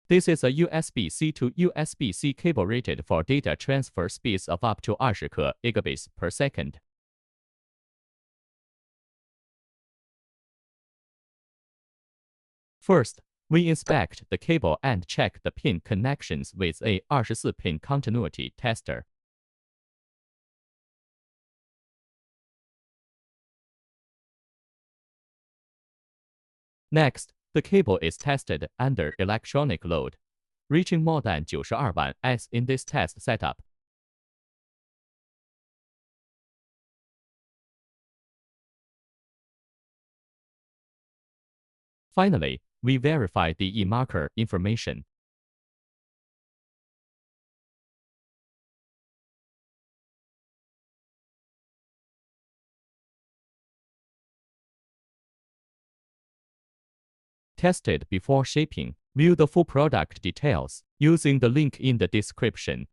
This is a USB-C to USB-C cable rated for data transfer speeds of up to 20 Gbps per second. First, we inspect the cable and check the pin connections with a 24-pin continuity tester. Next, the cable is tested under electronic load, reaching more than 92 watts as in this test setup. Finally, we verify the e-marker information. Tested before shipping. View the full product details using the link in the description.